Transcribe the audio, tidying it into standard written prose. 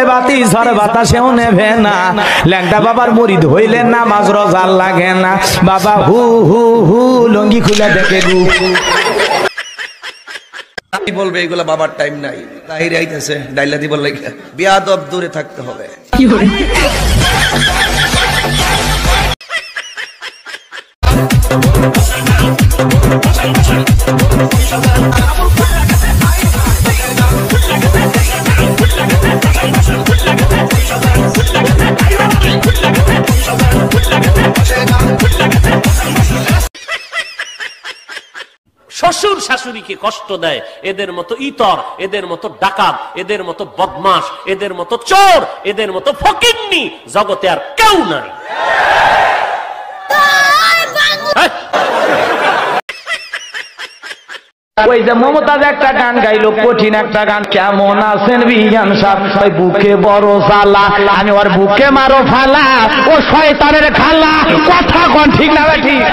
বাতি ঝড় বাতাসেও নেভে না, ল্যাংটা বাবার মুরিদ হইলে নামাজ রোজা লাগে না। বাবা হু হু হু লঙ্গি খুলে দেখে গু বলবে এগুলা বাবার টাইম নাই, তাহিরে আইতেছে ডাইলা দিব লাগে, বিয়াদব দূরে থাকতে হবে। শ্বশুর শাশুড়িকে কষ্ট দেয়, এদের মতো ইতর, এদের মতো ডাকাত, এদের মতো বদমাশ, এদের মতো চোর, এদের মতো ফকিন্নি জগতে আর কেউ নাই। ওই যে মমতাজ একটা গান গাইলো, কঠিন একটা গান, কেমন আছেন বিয়ান সাহেব, ওই বুকে বড় জ্বালা, আমি ওর বুকে মারো ফালা, ও শয়তানের খালা, কথা কোন ঠিক না ঠিক।